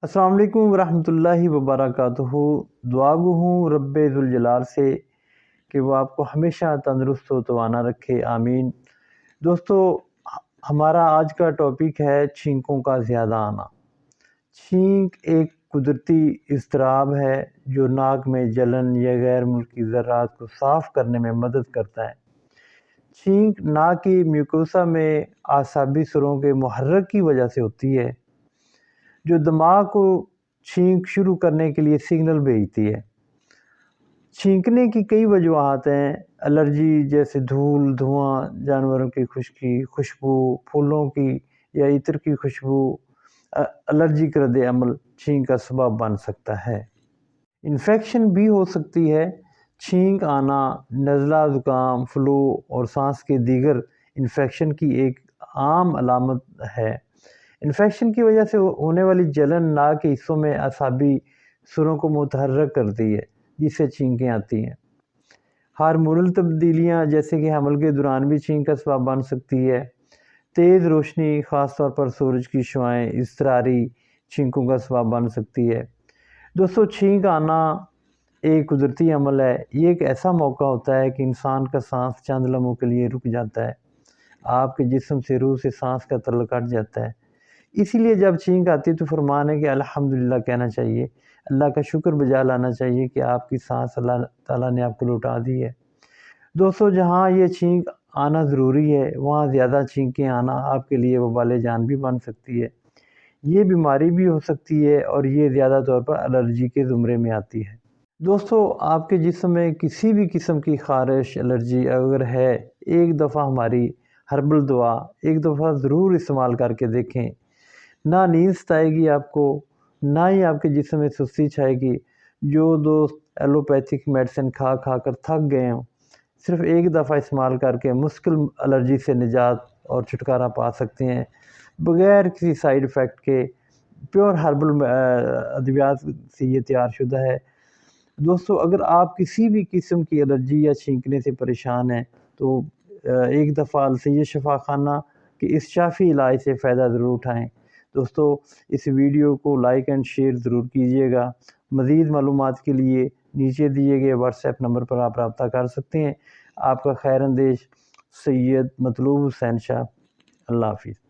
السلام علیکم ورحمۃ اللہ وبرکاتہ۔ دعا گو ہوں رب ذوالجلال سے کہ وہ آپ کو ہمیشہ تندرست و توانا رکھے، آمین۔ دوستو، ہمارا آج کا ٹاپک ہے چھینکوں کا زیادہ آنا۔ چھینک ایک قدرتی اضطراب ہے جو ناک میں جلن یا غیر ملکی ذرات کو صاف کرنے میں مدد کرتا ہے۔ چھینک ناک کی میوکوسا میں اعصابی سروں کے محرک کی وجہ سے ہوتی ہے، جو دماغ کو چھینک شروع کرنے کے لیے سگنل بھیجتی ہے۔ چھینکنے کی کئی وجوہات ہیں، الرجی جیسے دھول، دھواں، جانوروں کی خشکی، خوشبو، پھولوں کی یا عطر کی خوشبو۔ الرجی کا رد عمل چھینک کا سبب بن سکتا ہے۔ انفیکشن بھی ہو سکتی ہے۔ چھینک آنا نزلہ، زکام، فلو اور سانس کے دیگر انفیکشن کی ایک عام علامت ہے۔ انفیکشن کی وجہ سے ہونے والی جلن ناک کے حصوں میں اعصابی سروں کو متحرک کرتی ہے، جس سے چھینکیں آتی ہیں۔ ہارمونل تبدیلیاں جیسے کہ حمل کے دوران بھی چھینک کا سبب بن سکتی ہے۔ تیز روشنی، خاص طور پر سورج کی شعاعیں اضطراری چھینکوں کا سبب بن سکتی ہے۔ دوستو، چھینک آنا ایک قدرتی عمل ہے۔ یہ ایک ایسا موقع ہوتا ہے کہ انسان کا سانس چند لمحوں کے لیے رک جاتا ہے۔ آپ کے جسم سے روح سے سانس کا تعلق ہٹ جاتا ہے۔ اسی لیے جب چھینک آتی ہے تو فرمان ہے کہ الحمدللہ کہنا چاہیے، اللہ کا شکر بجا لانا چاہیے کہ آپ کی سانس اللہ تعالیٰ نے آپ کو لوٹا دی ہے۔ دوستو، جہاں یہ چھینک آنا ضروری ہے وہاں زیادہ چھینکیں آنا آپ کے لیے وبال جان بھی بن سکتی ہے۔ یہ بیماری بھی ہو سکتی ہے اور یہ زیادہ طور پر الرجی کے زمرے میں آتی ہے۔ دوستو، آپ کے جسم میں کسی بھی قسم کی خارش، الرجی اگر ہے، ایک دفعہ ہماری ہربل دوا ایک دفعہ ضرور استعمال کر کے دیکھیں۔ نہ نیند ستائے گی آپ کو، نہ ہی آپ کے جسم میں سستی چھائے گی۔ جو دوست ایلوپیتھک میڈیسن کھا کر تھک گئے ہوں، صرف ایک دفعہ استعمال کر کے مشکل الرجی سے نجات اور چھٹکارا پا سکتے ہیں، بغیر کسی سائیڈ ایفیکٹ کے۔ پیور ہربل ادویات سے یہ تیار شدہ ہے۔ دوستو، اگر آپ کسی بھی قسم کی الرجی یا چھینکنے سے پریشان ہیں تو ایک دفعہ السید شفا خانہ کے اس شافی علاج سے فائدہ ضرور اٹھائیں۔ دوستو، اس ویڈیو کو لائک اینڈ شیئر ضرور کیجیے گا۔ مزید معلومات کے لیے نیچے دیے گئے واٹس ایپ نمبر پر آپ رابطہ کر سکتے ہیں۔ آپ کا خیر اندیش سید مطلوب حسین شاہ۔ اللہ حافظ۔